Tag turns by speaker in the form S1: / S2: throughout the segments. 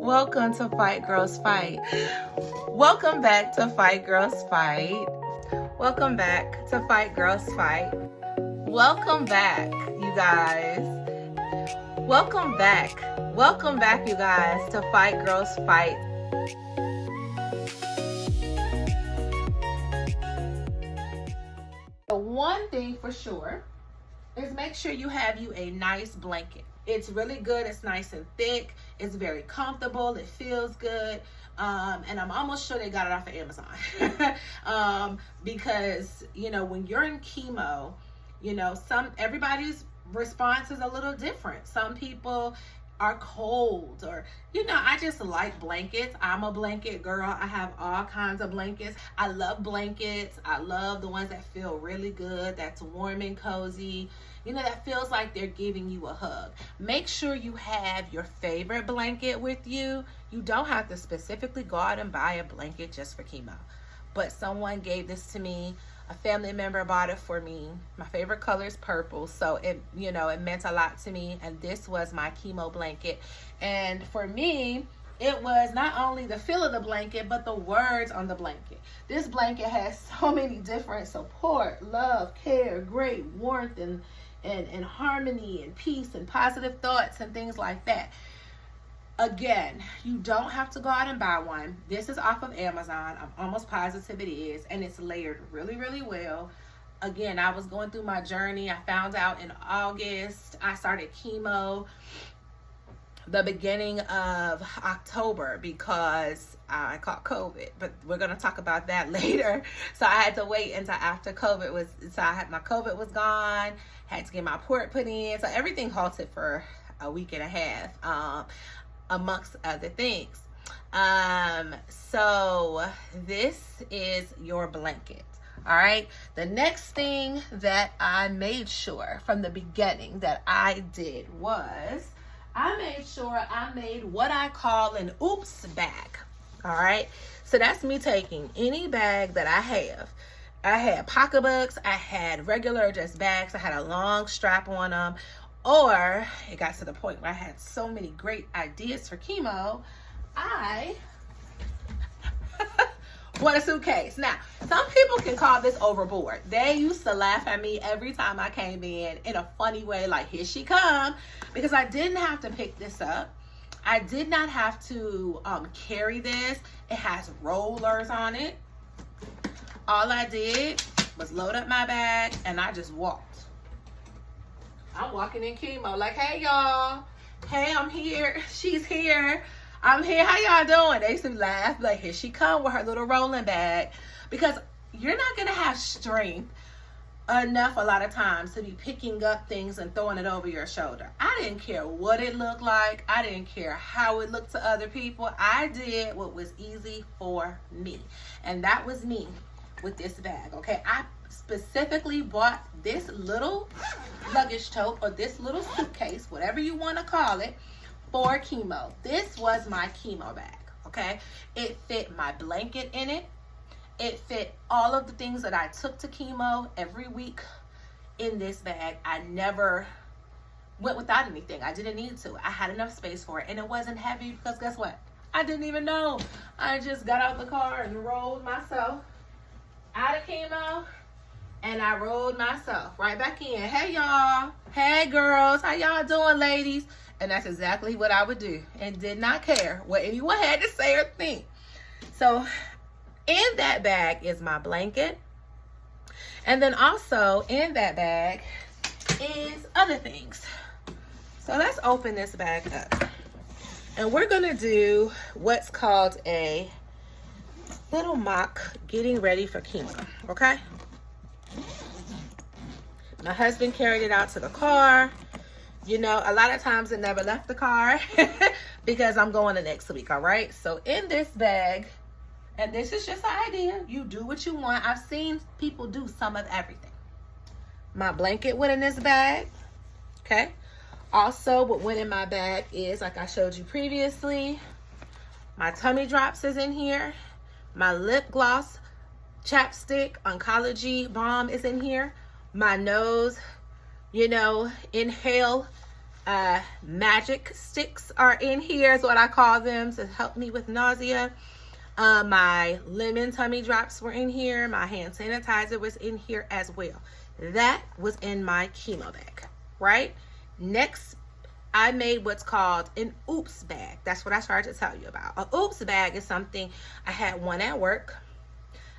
S1: Welcome to Fight Girls Fight. Welcome back to Fight Girls Fight. Welcome back to Fight Girls Fight. Welcome back, you guys. Welcome back. Welcome back, you guys, to Fight Girls Fight. One thing for sure is make sure you have you a nice blanket. It's really good. It's nice and thick. It's very comfortable. It feels good. And I'm almost sure they got it off of Amazon. Because, you know, when you're in chemo, you know, everybody's response is a little different. Some people are cold, or, you know, I just like blankets. I'm a blanket girl. I have all kinds of blankets. I love blankets. I love the ones that feel really good, that's warm and cozy, you know, that feels like they're giving you a hug. Make sure you have your favorite blanket with you. You don't have to specifically go out and buy a blanket just for chemo, but someone gave this to me. A family member bought it for me. My favorite color is purple, so it, you know, it meant a lot to me. And this was my chemo blanket. And for me, it was not only the feel of the blanket, but the words on the blanket. This blanket has so many different support, love, care, great warmth, and harmony and peace and positive thoughts and things like that. Again, you don't have to go out and buy one. This is off of Amazon. I'm almost positive it is. And it's layered really, really well. Again, I was going through my journey. I found out in August. I started chemo the beginning of October because I caught COVID. But we're going to talk about that later. So I had to wait until after COVID was, my COVID was gone. Had to get my port put in. So everything halted for a week and a half. Amongst other things. So this is your blanket. All right. The next thing that I made sure from the beginning that I did was I made sure I made what I call an oops bag. All right. So that's me taking any bag that I have. I had pocketbooks. I had regular just bags. I had a long strap on them. Or it got to the point where I had so many great ideas for chemo, I bought a suitcase. Now, some people can call this overboard. They used to laugh at me every time I came in a funny way, like, here she come, because I didn't have to pick this up. I did not have to carry this. It has rollers on it. All I did was load up my bag and I just walked. I'm walking in chemo like, hey, y'all. Hey, I'm here. She's here. I'm here. How y'all doing? They used to laugh like, here she come with her little rolling bag. Because you're not going to have strength enough a lot of times to be picking up things and throwing it over your shoulder. I didn't care what it looked like. I didn't care how it looked to other people. I did what was easy for me. And that was me with this bag, okay? I specifically bought this little luggage tote or this little suitcase, whatever you want to call it, for chemo. This was my chemo bag, okay? It fit my blanket in it. It fit all of the things that I took to chemo every week in this bag. I never went without anything. I didn't need to. I had enough space for it, and it wasn't heavy because guess what? I didn't even know. I just got out the car and rolled myself out of chemo. And I rolled myself right back in. Hey, y'all. Hey, girls. How y'all doing, ladies? And that's exactly what I would do. And did not care what anyone had to say or think. So in that bag is my blanket. And then also in that bag is other things. So let's open this bag up. And we're going to do what's called a little mock getting ready for chemo. Okay? My husband carried it out to the car. You know, a lot of times it never left the car because I'm going the next week, all right? So in this bag, and this is just an idea, you do what you want. I've seen people do some of everything. My blanket went in this bag, okay? Also, what went in my bag is, like I showed you previously, my tummy drops is in here. My lip gloss, chapstick, oncology balm is in here. My nose, you know, inhale Magic sticks are in here, is what I call them, to help me with nausea. My lemon tummy drops were in here. My hand sanitizer was in here as well. That was in my chemo bag, right? Next, I made what's called an oops bag. That's what I started to tell you about. An oops bag is something, I had one at work,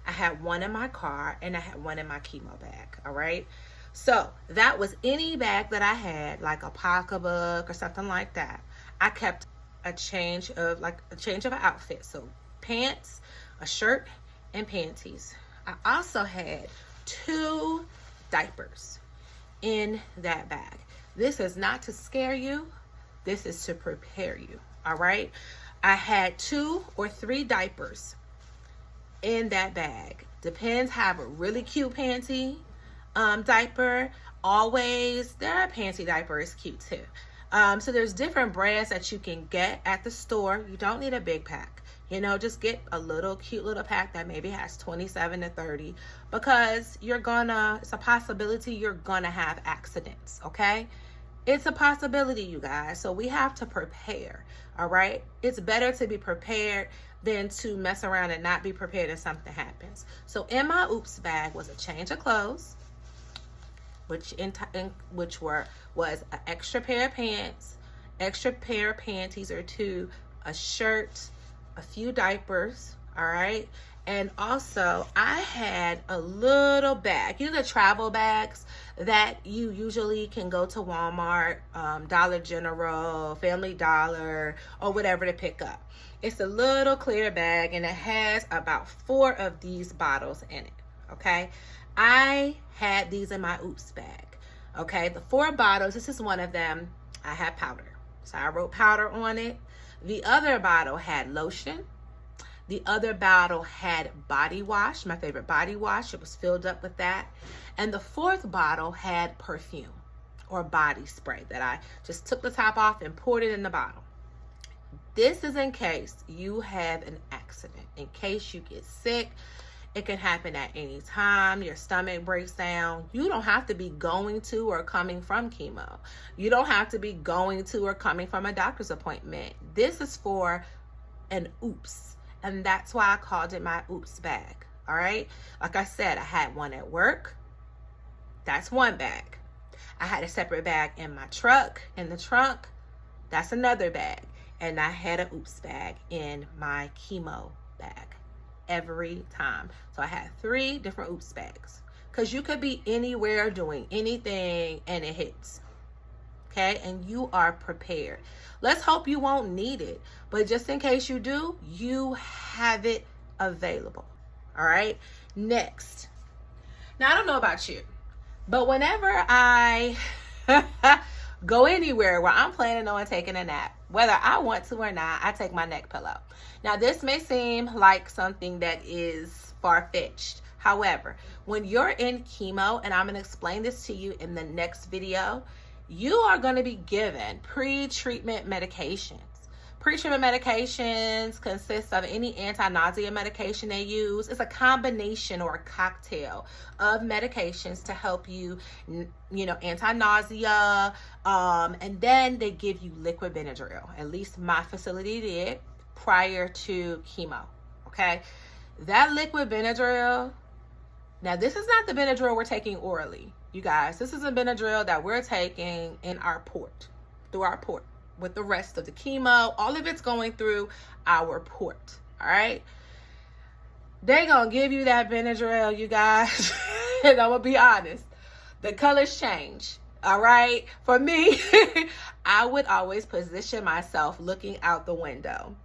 S1: I had one in my car, and I had one in my chemo bag, all right? So that was any bag that I had, like a pocketbook or something like that. I kept a change of an outfit. So pants, a shirt, and panties. I also had 2 diapers in that bag. This is not to scare you. This is to prepare you, all right? I had 2 or 3 diapers in that bag. Depends. Have a really cute panty diaper. Always, their panty diaper is cute too. So there's different brands that you can get at the store. You don't need a big pack. You know, just get a little cute little pack that maybe has 27 to 30, because it's a possibility you're gonna have accidents, okay? It's a possibility, you guys. So we have to prepare, all right? It's better to be prepared than to mess around and not be prepared if something happens. So in my oops bag was a change of clothes, was an extra pair of pants, extra pair of panties or 2, a shirt, a few diapers, all right? And also I had a little bag, you know, the travel bags that you usually can go to Walmart, Dollar General, Family Dollar, or whatever to pick up. It's a little clear bag, and it has about 4 of these bottles in it, okay? I had these in my oops bag, okay? The 4 bottles, this is one of them, I had powder. So I wrote powder on it. The other bottle had lotion. The other bottle had body wash, my favorite body wash. It was filled up with that. And the 4th bottle had perfume or body spray that I just took the top off and poured it in the bottle. This is in case you have an accident, in case you get sick. It can happen at any time. Your stomach breaks down. You don't have to be going to or coming from chemo. You don't have to be going to or coming from a doctor's appointment. This is for an oops. And that's why I called it my oops bag. All right. Like I said, I had one at work. That's one bag. I had a separate bag in my truck, in the trunk. That's another bag. And I had an oops bag in my chemo bag every time. So I had 3 different oops bags, because you could be anywhere doing anything and it hits. Okay, and you are prepared. Let's hope you won't need it, but just in case you do, you have it available. All right, next. Now, I don't know about you, but whenever I go anywhere where I'm planning on taking a nap, whether I want to or not, I take my neck pillow. Now, this may seem like something that is far-fetched. However, when you're in chemo, and I'm going to explain this to you in the next video, you are going to be given pre-treatment medications. Pre-treatment medications consist of any anti-nausea medication they use. It's a combination or a cocktail of medications to help you, you know, anti-nausea. And then they give you liquid Benadryl. At least my facility did prior to chemo. Okay. That liquid Benadryl. Now, this is not the Benadryl we're taking orally, you guys. This is a Benadryl that we're taking in our port, through our port, with the rest of the chemo. All of it's going through our port, all right? They gonna give you that Benadryl, you guys, and I'm gonna be honest, the colors change, all right? For me, I would always position myself looking out the window.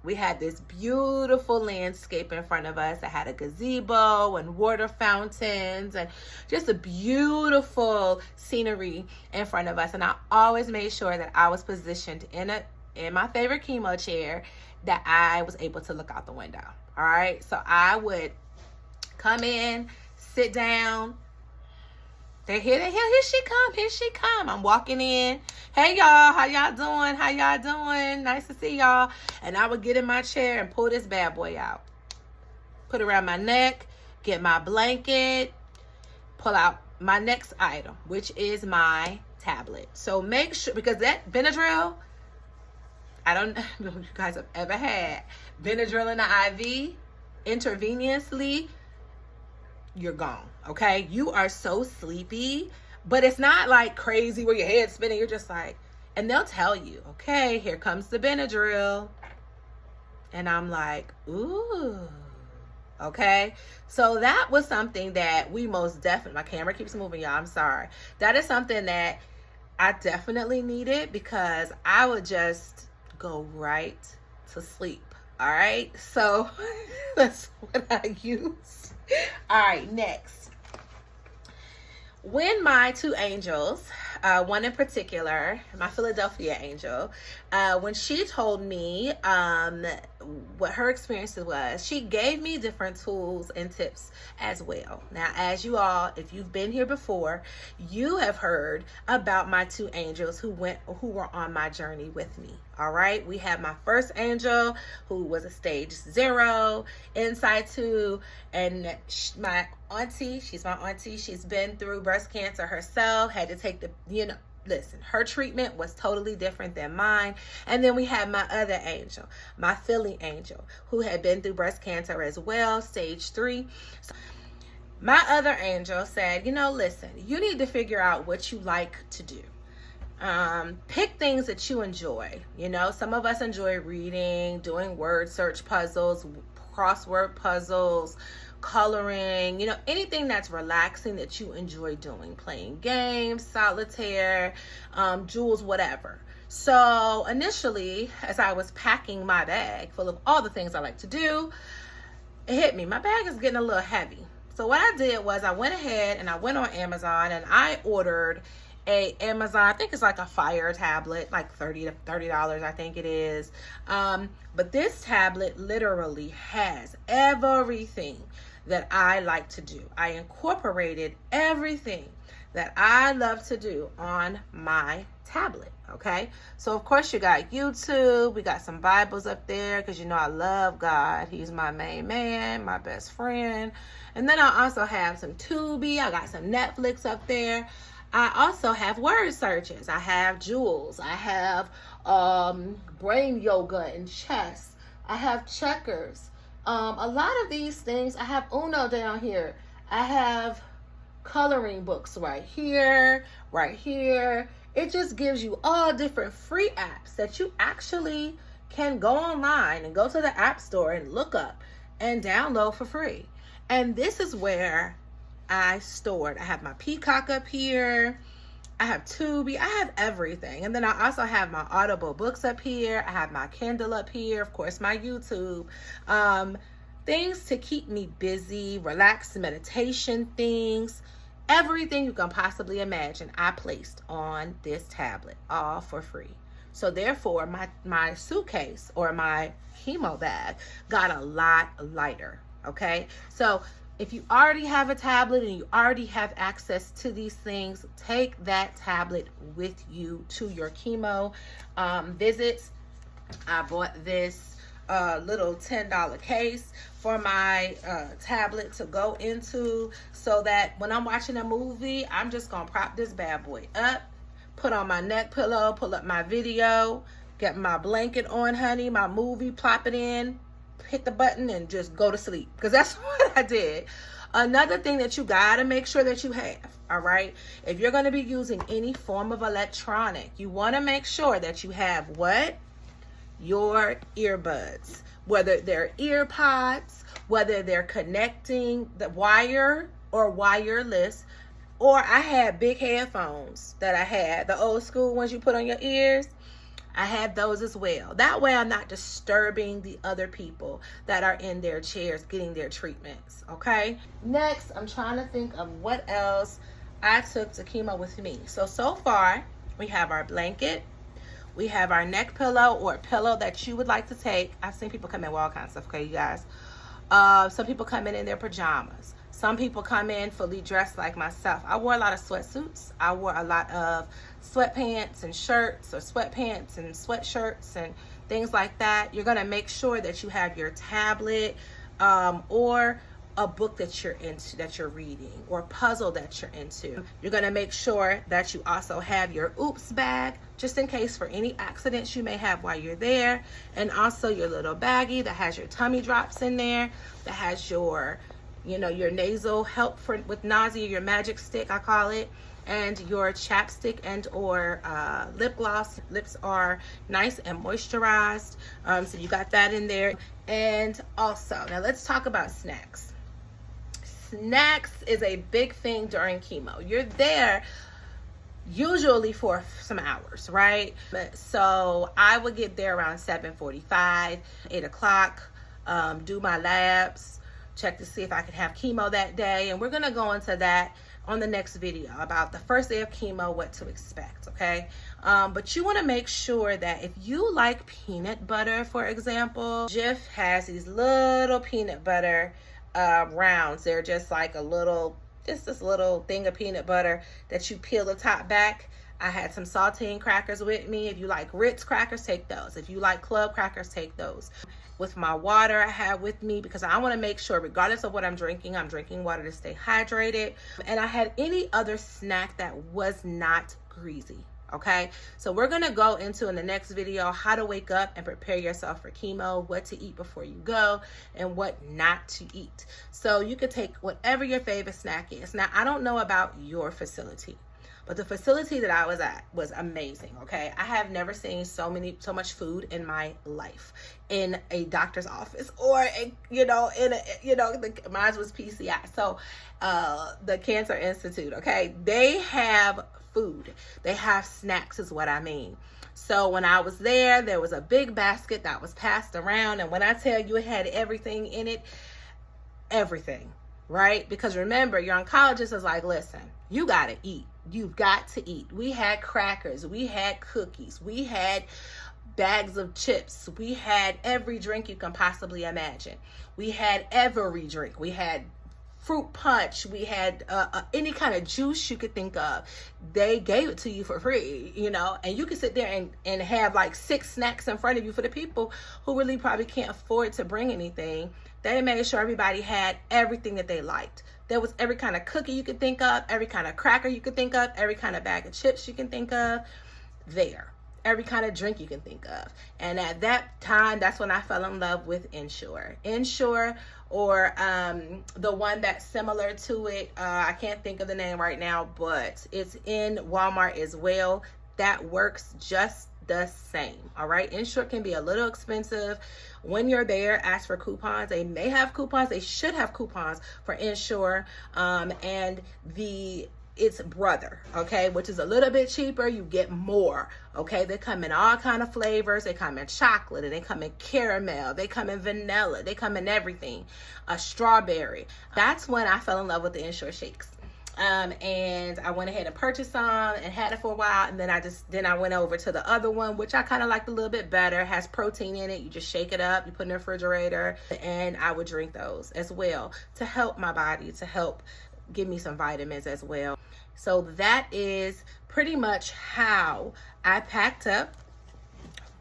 S1: We had this beautiful landscape in front of us that had a gazebo and water fountains and just a beautiful scenery in front of us. And I always made sure that I was positioned in my favorite chemo chair, that I was able to look out the window. All right. So I would come in, sit down. Here she come. I'm walking in. Hey, y'all, how y'all doing? How y'all doing? Nice to see y'all. And I would get in my chair and pull this bad boy out. Put it around my neck, get my blanket, pull out my next item, which is my tablet. So make sure, because that Benadryl, I don't know if you guys have ever had Benadryl in the IV intravenously, you're gone, okay? You are so sleepy, but it's not like crazy where your head's spinning. You're just like, and they'll tell you, okay, here comes the Benadryl. And I'm like, ooh, okay? So that was something that we most definitely, my camera keeps moving, y'all, I'm sorry. That is something that I definitely needed, because I would just go right to sleep, all right? So that's what I use. All right, next. When my two angels, one in particular, my Philadelphia angel, when she told me what her experience was, she gave me different tools and tips as well. Now, as you all, if you've been here before, you have heard about my two angels who were on my journey with me. All right, we have my first angel who was a stage 0 inside 2, and my auntie, she's my auntie, she's been through breast cancer herself, had to take the, listen, her treatment was totally different than mine. And then we had my other angel, my Philly angel, who had been through breast cancer as well, stage 3. So my other angel said, listen, you need to figure out what you like to do. Pick things that you enjoy. Some of us enjoy reading, doing word search puzzles, crossword puzzles, coloring, anything that's relaxing that you enjoy doing, playing games, solitaire, jewels, whatever. So initially, as I was packing my bag full of all the things I like to do, it hit me. My bag is getting a little heavy. So what I did was I went ahead and I went on Amazon and I ordered I think it's like a Fire tablet, like $30 I think it is. But this tablet literally has everything that I like to do. I incorporated everything that I love to do on my tablet, okay? So of course you got YouTube, we got some Bibles up there, because I love God. He's my main man, my best friend. And then I also have some Tubi, I got some Netflix up there. I also have word searches. I have jewels. I have brain yoga and chess. I have checkers. A lot of these things, I have Uno down here. I have coloring books right here, right here. It just gives you all different free apps that you actually can go online and go to the app store and look up and download for free. And this is where I stored. I have my Peacock up here. I have Tubi. I have everything. And then I also have my Audible books up here. I have my Kindle up here. Of course, my YouTube. Things to keep me busy, relaxed meditation things, everything you can possibly imagine, I placed on this tablet, all for free. So therefore, my suitcase or my chemo bag got a lot lighter, okay? So if you already have a tablet and you already have access to these things, take that tablet with you to your chemo visits. I bought this little $10 case for my tablet to go into, so that when I'm watching a movie, I'm just gonna prop this bad boy up, put on my neck pillow, pull up my video, get my blanket on, honey, my movie, plop it in, hit the button, and just go to sleep, because that's what I did. Another thing that you gotta make sure that you have, all right, if you're gonna be using any form of electronic, you wanna make sure that you have what? Your earbuds, whether they're ear pods, whether they're connecting the wire or wireless, or I had big headphones that I had, the old school ones you put on your ears. I had those as well. That way I'm not disturbing the other people that are in their chairs getting their treatments, okay? Next, I'm trying to think of what else I took to chemo with me. So far, we have our blanket. We have our neck pillow, or a pillow that you would like to take. I've seen people come in with all kinds of stuff, okay, you guys? Some people come in their pajamas. Some people come in fully dressed like myself. I wore a lot of sweatsuits. I wore a lot of sweatpants and shirts, or sweatpants and sweatshirts and things like that. You're gonna make sure that you have your tablet or a book that you're into, that you're reading, or a puzzle that you're into. You're gonna make sure that you also have your oops bag, just in case for any accidents you may have while you're there. And also your little baggie that has your tummy drops in there, that has your, you know, your nasal help for with nausea, your magic stick, I call it, and your chapstick and or lip gloss. Lips are nice and moisturized, so you got that in there. And also, now let's talk about snacks. Snacks is a big thing during chemo. You're there usually for some hours, right? So I would get there around 7:45, 8 o'clock, do my labs, check to see if I could have chemo that day. And we're gonna go into that on the next video about the first day of chemo, what to expect, okay? But you wanna make sure that if you like peanut butter, for example, Jif has these little peanut butter rounds. They're just like a little, just this little thing of peanut butter that you peel the top back. I had some saltine crackers with me. If you like Ritz crackers, take those. If you like club crackers, take those. With my water I have with me, because I want to make sure regardless of what I'm drinking water to stay hydrated. And I had any other snack that was not greasy. Okay, so we're gonna go into in the next video how to wake up and prepare yourself for chemo, what to eat before you go, and what not to eat. So you could take whatever your favorite snack is. Now, I don't know about your facility, but the facility that I was at was amazing. Okay, I have never seen so much food in my life in a doctor's office, or mine was PCI, so the Cancer Institute. Okay, they have food, they have snacks is what I mean. So when I was there was a big basket that was passed around, and when I tell you it had everything in it, everything, right? Because remember, your oncologist is like, listen, you gotta eat, you've got to eat. We had crackers, we had cookies, we had bags of chips, we had every drink you can possibly imagine. We had every drink, we had fruit punch, we had any kind of juice you could think of. They gave it to you for free, you know, and you can sit there and have like 6 snacks in front of you. For the people who really probably can't afford to bring anything, they made sure everybody had everything that they liked. There was every kind of cookie you could think of, every kind of cracker you could think of, every kind of bag of chips you can think of there. Every kind of drink you can think of. And at that time, that's when I fell in love with Ensure. Ensure, or the one that's similar to it, I can't think of the name right now, but it's in Walmart as well. That works just the same, all right? Ensure can be a little expensive. When you're there, ask for coupons. They may have coupons. They should have coupons for Ensure. And its brother, okay, which is a little bit cheaper, you get more, okay? They come in all kind of flavors. They come in chocolate, and they come in caramel, they come in vanilla, they come in everything, a strawberry. That's when I fell in love with the Ensure shakes. And I went ahead and purchased some and had it for a while, and then I went over to the other one, which I kind of liked a little bit better. It has protein in it. You just shake it up, you put it in the refrigerator, and I would drink those as well to help my body, to help give me some vitamins as well. So that is pretty much how I packed up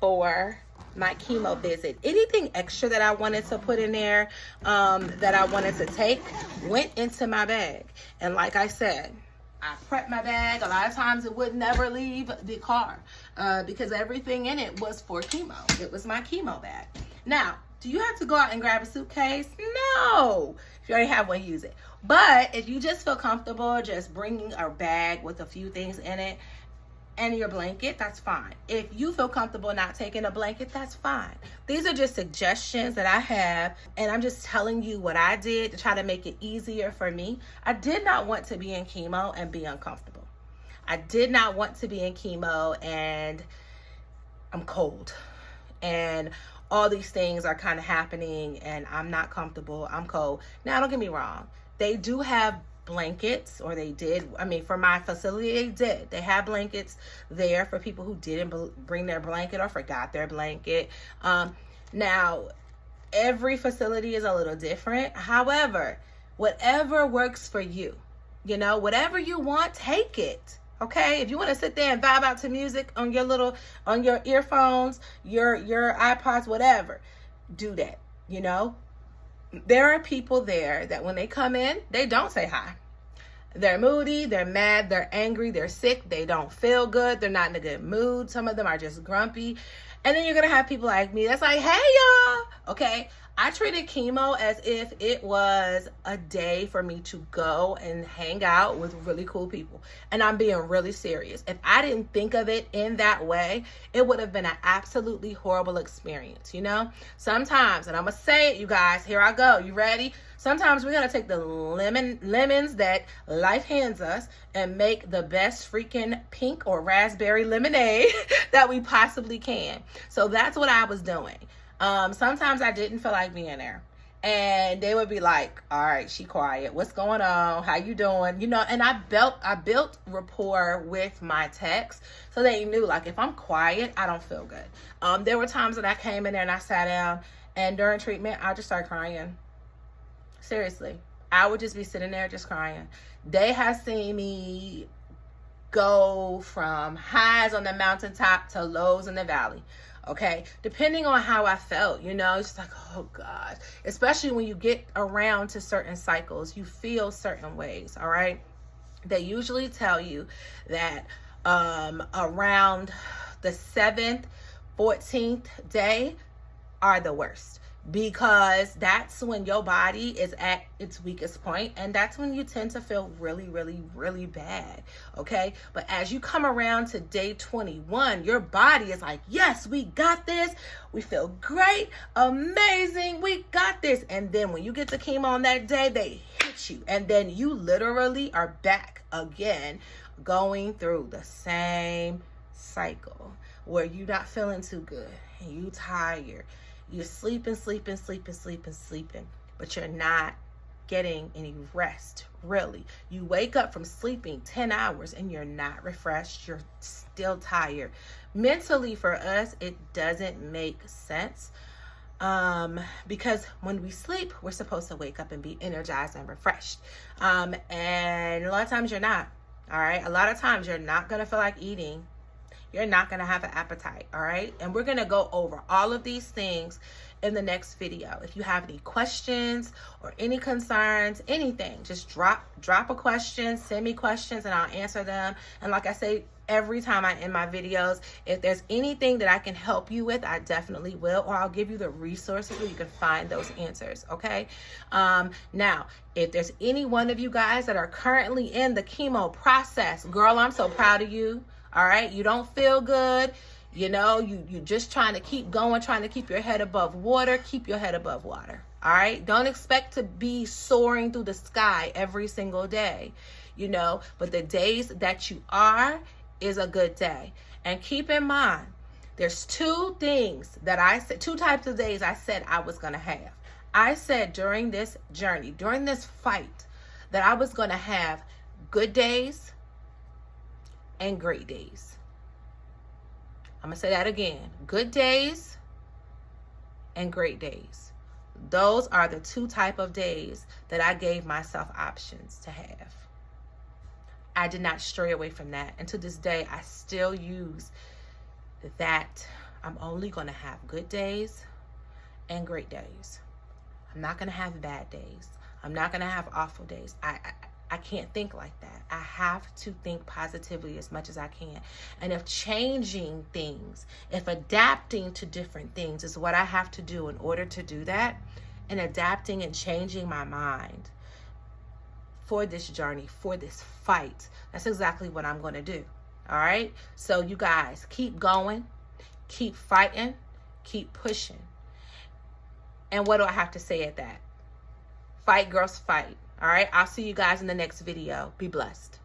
S1: for my chemo visit. Anything extra that I wanted to put in there, that I wanted to take, went into my bag. And like I said, I prepped my bag. A lot of times it would never leave the car because everything in it was for chemo. It was my chemo bag. Now, do you have to go out and grab a suitcase? No. If you already have one, use it. But if you just feel comfortable just bringing a bag with a few things in it and your blanket, that's fine. If you feel comfortable not taking a blanket, that's fine. These are just suggestions that I have, and I'm just telling you what I did to try to make it easier for me. I did not want to be in chemo and be uncomfortable. I did not want to be in chemo and I'm cold and all these things are kind of happening and I'm not comfortable, I'm cold. Now, don't get me wrong. They do have blankets, or they did. I mean, for my facility, they did. They have blankets there for people who didn't bring their blanket or forgot their blanket. Now, every facility is a little different. However, whatever works for you, you know, whatever you want, take it. Okay, if you want to sit there and vibe out to music on your earphones, your iPods, whatever, do that, you know. there are people there that when they come in, they don't say hi. They're moody, they're mad, they're angry, they're sick, they don't feel good, they're not in a good mood. Some of them are just grumpy. And then you're going to have people like me that's like, hey, y'all. Okay, I treated chemo as if it was a day for me to go and hang out with really cool people. And I'm being really serious. If I didn't think of it in that way, it would have been an absolutely horrible experience, you know? Sometimes, and I'm going to say it, you guys, here I go. You ready? Sometimes we got to take the lemons that life hands us and make the best freaking pink or raspberry lemonade that we possibly can. So that's what I was doing. Sometimes I didn't feel like being there. And they would be like, all right, she quiet. What's going on? How you doing? You know, and I built rapport with my techs so they knew, like, if I'm quiet, I don't feel good. There were times that I came in there and I sat down, and during treatment, I just started crying. Seriously. I would just be sitting there just crying. They have seen me go from highs on the mountaintop to lows in the valley. Okay, depending on how I felt, you know, it's like, oh God, especially when you get around to certain cycles, you feel certain ways. All right, they usually tell you that around the 7th, 14th day are the worst, because that's when your body is at its weakest point, and that's when you tend to feel really, really, really bad. Okay, but as you come around to day 21, your body is like, yes, we got this, we feel great, amazing, we got this. And then when you get to chemo on that day, they hit you, and then you literally are back again, going through the same cycle where you're not feeling too good and you tired. You're sleeping, but you're not getting any rest, really. You wake up from sleeping 10 hours and you're not refreshed. You're still tired. Mentally, for us, it doesn't make sense, because when we sleep, we're supposed to wake up and be energized and refreshed. And a lot of times you're not, all right? A lot of times you're not going to feel like eating. You're not going to have an appetite, all right? And we're going to go over all of these things in the next video. If you have any questions or any concerns, anything, just drop a question, send me questions, and I'll answer them. And like I say every time I end my videos, if there's anything that I can help you with, I definitely will, or I'll give you the resources where you can find those answers, okay? Now, if there's any one of you guys that are currently in the chemo process, girl, I'm so proud of you. All right, you don't feel good, you know, you just trying to keep going, trying to keep your head above water. Keep your head above water. All right, don't expect to be soaring through the sky every single day, you know, but the days that you are is a good day. And keep in mind, there's two things that I said, two types of days I said I was going to have. I said during this journey, during this fight, that I was going to have good days and great days. I'm going to say that again. Good days and great days. Those are the two type of days that I gave myself options to have. I did not stray away from that. And to this day, I still use that. I'm only going to have good days and great days. I'm not going to have bad days. I'm not going to have awful days. I can't think like that. I have to think positively as much as I can. And if changing things, if adapting to different things is what I have to do in order to do that, and adapting and changing my mind for this journey, for this fight, that's exactly what I'm going to do. All right? So you guys, keep going, keep fighting, keep pushing. And what do I have to say at that? Fight, girls, fight. All right, I'll see you guys in the next video. Be blessed.